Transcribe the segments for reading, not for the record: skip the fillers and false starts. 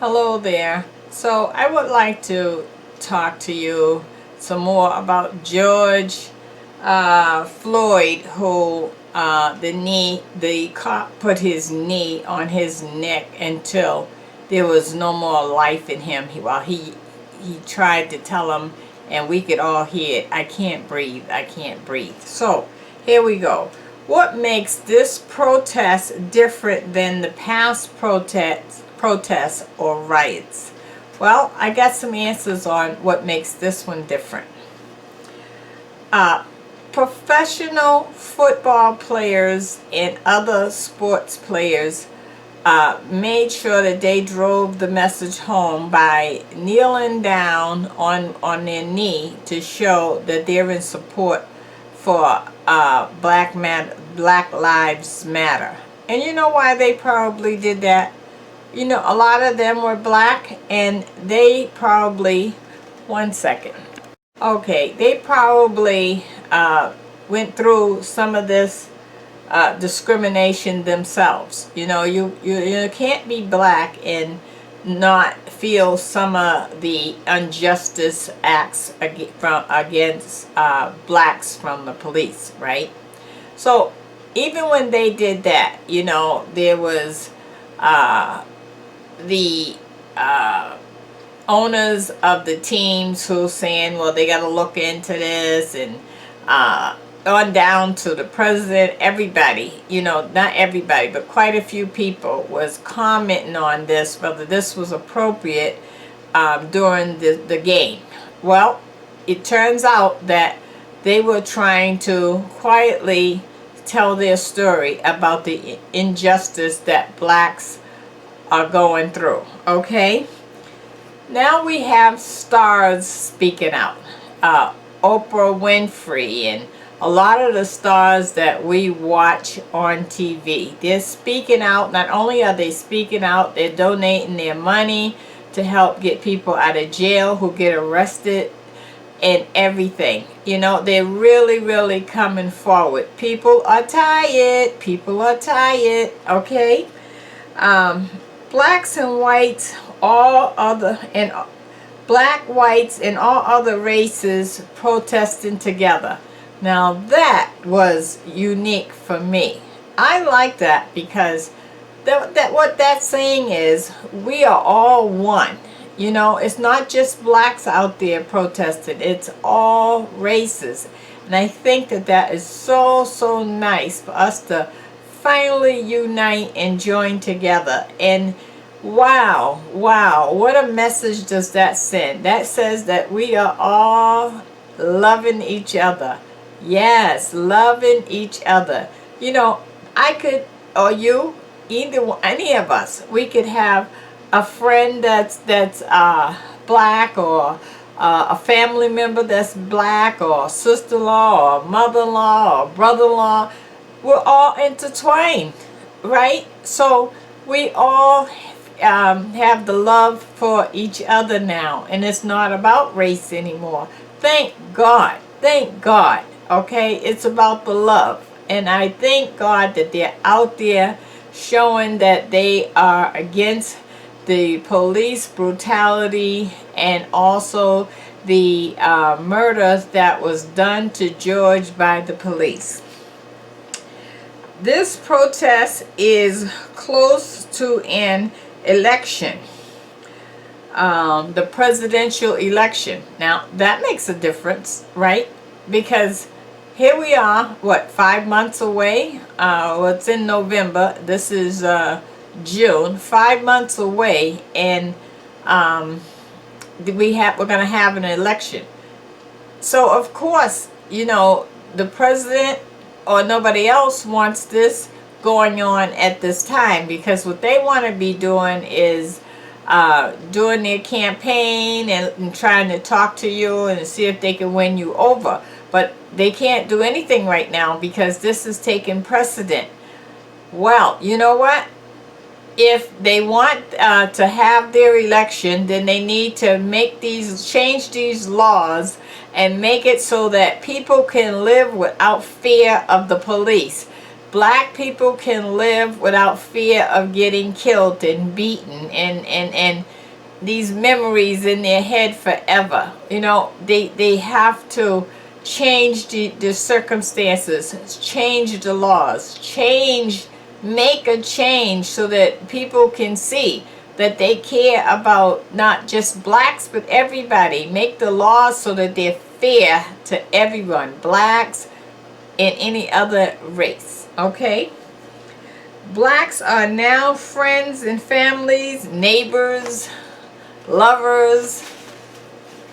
Hello there. So I would like to talk to you some more about George Floyd, who the cop put his knee on his neck until there was no more life in him. He tried to tell him, and we could all hear it, I can't breathe, I can't breathe. So here we go. What makes this protest different than the past protests or riots? Well, I got some answers on what makes this one different. Uh, Professional football players and other sports players made sure that they drove the message home by kneeling down on their knee to show that they're in support for Black Lives Matter. And you know why they probably did that? You know, a lot of them were black, and they probably, one second. Okay, they probably went through some of this discrimination themselves. You know, you can't be black and not feel some of the injustice acts against blacks from the police, right? So even when they did that, you know, there was the owners of the teams who saying, well, they got to look into this, and on down to the president, everybody, you know, not everybody, but quite a few people was commenting on this, whether this was appropriate during the game. Well, it turns out that they were trying to quietly tell their story about the injustice that blacks are going through. Okay, now we have stars speaking out. Oprah Winfrey and a lot of the stars that we watch on TV, they're speaking out. Not only are they speaking out, they're donating their money to help get people out of jail who get arrested and everything. You know, they're really coming forward. People are tired. People are tired. Okay. Blacks and whites, black, whites, and all other races protesting together. Now that was unique for me. I like that because what that's saying is we are all one. You know, it's not just blacks out there protesting, it's all races. And I think that is so nice for us to finally unite and join together. And wow, what a message does that send? That says that we are all loving each other. Yes, loving each other. You know, I could, or you, any of us, we could have a friend that's black, or a family member that's black, or sister-in-law, or mother-in-law, or brother-in-law. We're all intertwined, right? So we all have the love for each other now, and it's not about race anymore. Thank God. Okay, it's about the love, and I thank God that they're out there showing that they are against the police brutality and also the murder that was done to George by the police. This protest is close to an election, the presidential election. Now that makes a difference, right? Because here we are, what, 5 months away? It's in November. This is June. 5 months away, and we're going to have an election. So of course, you know, the president or nobody else wants this going on at this time, because what they want to be doing is doing their campaign and trying to talk to you and see if they can win you over. But they can't do anything right now because this is taking precedent. Well, you know what? If they want to have their election, then they need to change these laws and make it so that people can live without fear of the police. black people can live without fear of getting killed and beaten and these memories in their head forever. You know, they have to change the circumstances, change the laws, make a change so that people can see that they care about not just blacks but everybody. Make the laws so that they're fair to everyone, blacks and any other race. Okay? Blacks are now friends and families, neighbors, lovers,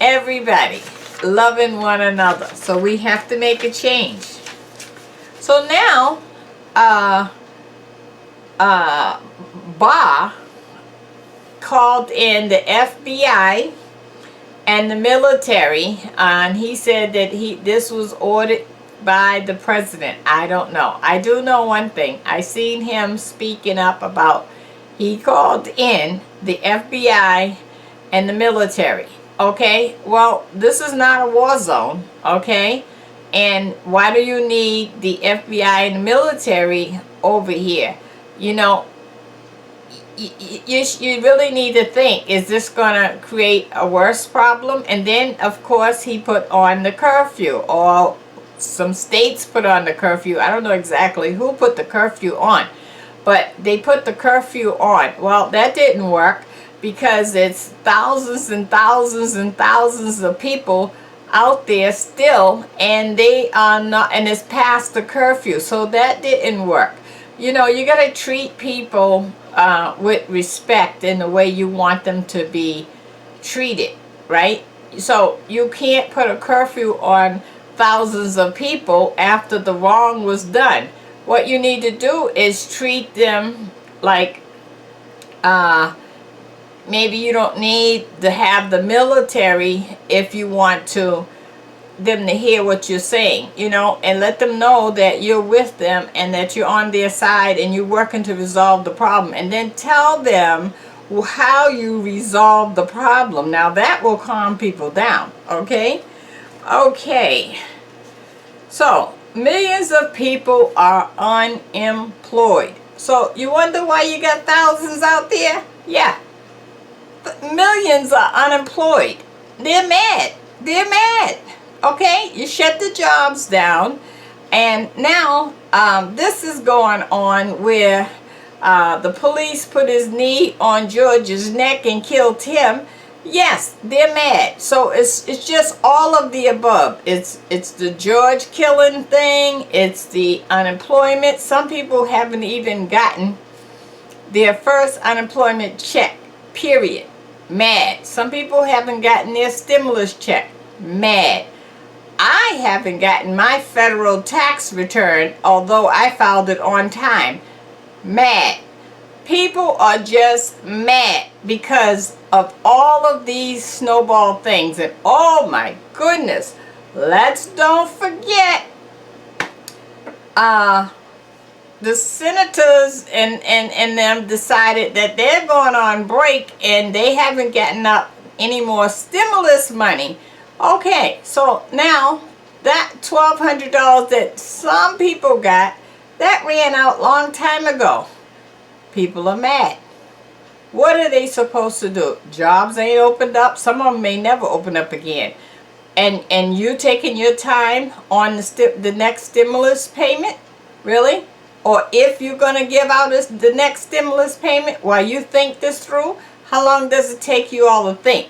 everybody loving one another. So we have to make a change. So now Ba called in the FBI and the military, and he said that this was ordered by the president. I don't know. I do know one thing. I seen him speaking up about, he called in the FBI and the military. Okay, well, this is not a war zone. Okay, and why do you need the FBI and the military over here? You know, you really need to think, is this going to create a worse problem? And then, of course, he put on the curfew, or some states put on the curfew. I don't know exactly who put the curfew on, but they put the curfew on. Well, that didn't work, because it's thousands and thousands and thousands of people out there still, and they are not, and it's past the curfew, so that didn't work. You know, you got to treat people with respect in the way you want them to be treated, right? So you can't put a curfew on thousands of people after the wrong was done. What you need to do is treat them like, maybe you don't need to have the military if you want them to hear what you're saying, you know, and let them know that you're with them and that you're on their side and you're working to resolve the problem, and then tell them how you resolve the problem. Now that will calm people down. Okay, so millions of people are unemployed. So you wonder why you got thousands out there? Yeah, millions are unemployed. They're mad. Okay, you shut the jobs down, and now this is going on where the police put his knee on George's neck and killed him. Yes, they're mad. So it's just all of the above. It's the George killing thing. It's the unemployment. Some people haven't even gotten their first unemployment check, period. Mad. Some people haven't gotten their stimulus check. Mad. I haven't gotten my federal tax return, although I filed it on time. Mad. People are just mad because of all of these snowball things. And oh my goodness, let's don't forget the senators and them decided that they're going on break and they haven't gotten up any more stimulus money. Okay, so now that $1,200 that some people got, that ran out long time ago. People are mad. What are they supposed to do? Jobs ain't opened up. Some of them may never open up again. And you taking your time on the next stimulus payment? Really? Or if you're going to give out the next stimulus payment while you think this through, how long does it take you all to think?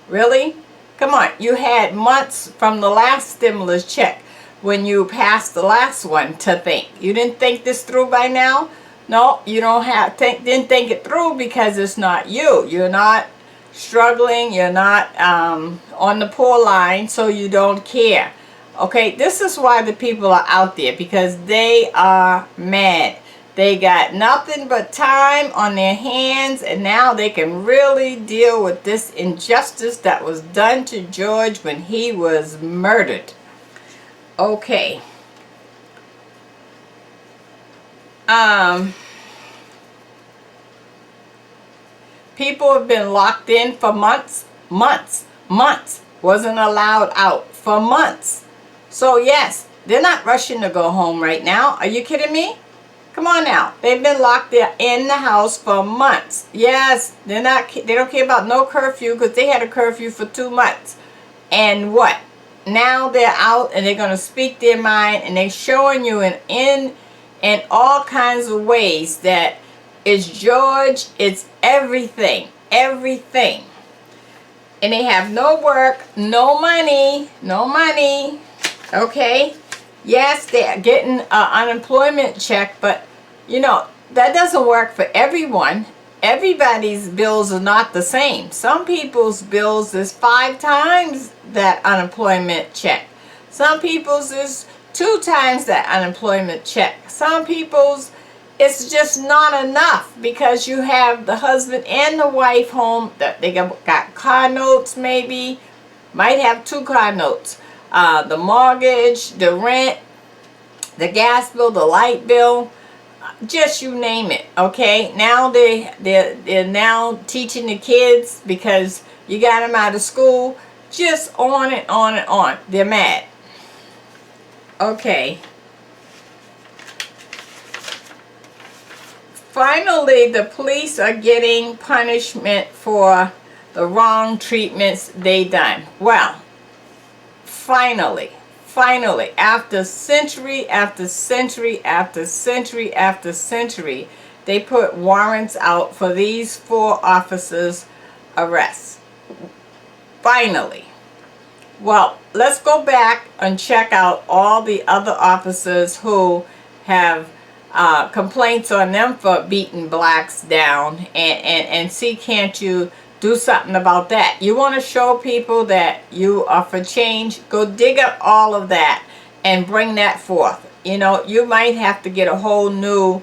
Really? Come on, you had months from the last stimulus check when you passed the last one to think. You didn't think this through by now? No, you didn't think it through because it's not you. You're not struggling. You're not on the poor line, so you don't care. Okay, this is why the people are out there, because they are mad. They got nothing but time on their hands, and now they can really deal with this injustice that was done to George when he was murdered. Okay. People have been locked in for months. Wasn't allowed out for months. So yes, they're not rushing to go home right now. Are you kidding me? Come on now. They've been locked there in the house for months. Yes, they don't care about no curfew because they had a curfew for 2 months. And what? Now they're out and they're going to speak their mind, and they're showing you in all kinds of ways that it's George, it's everything, everything. And they have no work, no money, okay? Yes, they're getting an unemployment check, but you know, that doesn't work for everyone. Everybody's bills are not the same. Some people's bills is 5 times that unemployment check. Some people's is 2 times that unemployment check. Some people's it's just not enough because you have the husband and the wife home. That they got car notes, maybe might have 2 car notes. The mortgage, the rent, the gas bill, the light bill, just you name it. Okay, now they're now teaching the kids because you got them out of school. Just on and on and on. They're mad. Okay. Finally, the police are getting punishment for the wrong treatments they done. Well, finally, after century after century after century after century, they put warrants out for these 4 officers' arrests. Finally. Well, let's go back and check out all the other officers who have complaints on them for beating blacks down, and see, can't you do something about that? You want to show people that you are for change? Go dig up all of that and bring that forth. You know, you might have to get a whole new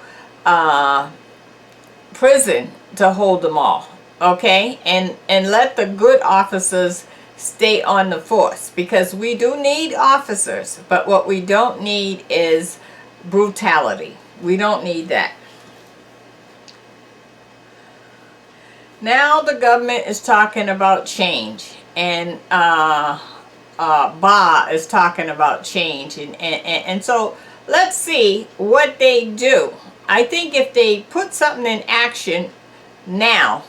prison to hold them all. Okay, and let the good officers stay on the force, because we do need officers, but what we don't need is brutality. We don't need that. Now the government is talking about change, and Ba is talking about change, and so let's see what they do. I think if they put something in action now,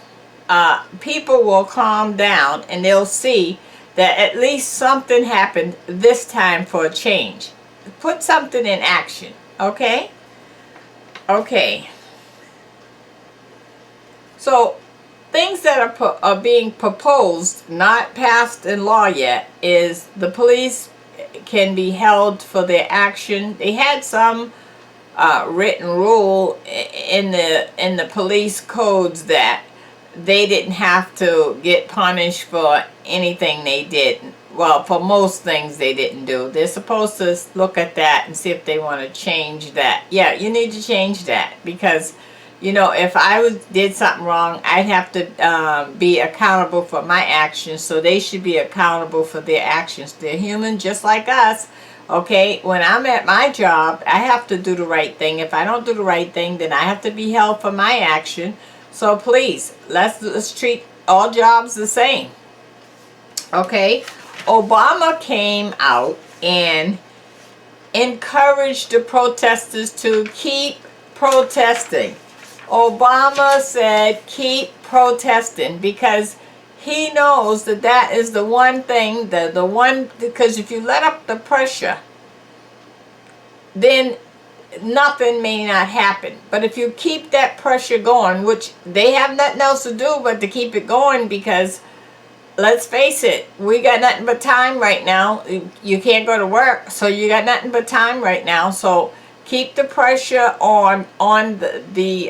people will calm down and they'll see that at least something happened this time for a change. Put something in action, okay? Okay. So things that are being proposed, not passed in law yet, is the police can be held for their action. They had some written rule in the police codes that they didn't have to get punished for anything they did. Well, for most things they didn't do. They're supposed to look at that and see if they want to change that. Yeah, you need to change that, because you know, if I did something wrong, I'd have to be accountable for my actions, so they should be accountable for their actions. They're human just like us. Okay, when I'm at my job, I have to do the right thing. If I don't do the right thing, then I have to be held for my action. So please, let's treat all jobs the same. Okay, Obama came out and encouraged the protesters to keep protesting. Obama said keep protesting, because he knows that that is the one thing, the one, because if you let up the pressure, then nothing may not happen. But if you keep that pressure going, which they have nothing else to do but to keep it going, because let's face it, we got nothing but time right now. You can't go to work, so you got nothing but time right now. So keep the pressure on the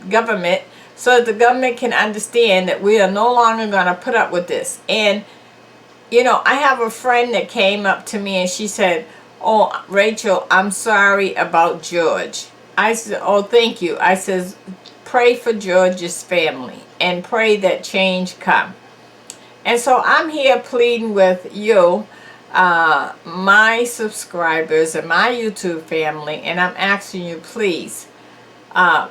government, so that the government can understand that we are no longer going to put up with this. And you know, I have a friend that came up to me and she said, "Oh, Rachel, I'm sorry about George." I said, "Oh, thank you." I says, "Pray for George's family and pray that change come." And so I'm here pleading with you, my subscribers and my YouTube family, and I'm asking you, please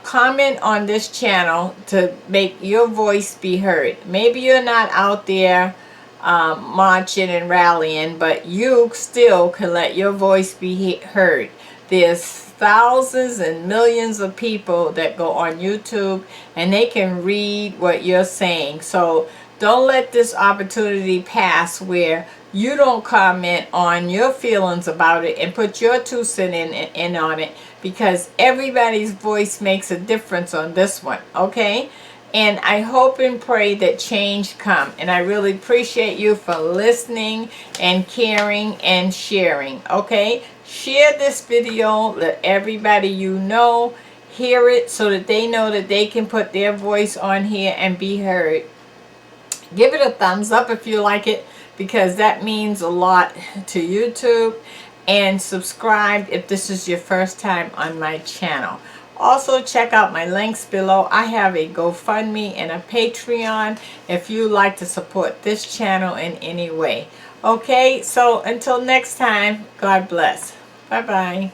comment on this channel to make your voice be heard. Maybe you're not out there marching and rallying, but you still can let your voice be heard. There's thousands and millions of people that go on YouTube and they can read what you're saying. So don't let this opportunity pass where you don't comment on your feelings about it and put your 2 cents in on it, because everybody's voice makes a difference on this one, okay? And I hope and pray that change come. And I really appreciate you for listening and caring and sharing, okay? Share this video, let everybody you know hear it so that they know that they can put their voice on here and be heard. Give it a thumbs up if you like it, because that means a lot to YouTube. And subscribe if this is your first time on my channel. Also, check out my links below. I have a GoFundMe and a Patreon if you like to support this channel in any way. Okay, so until next time, God bless. Bye-bye.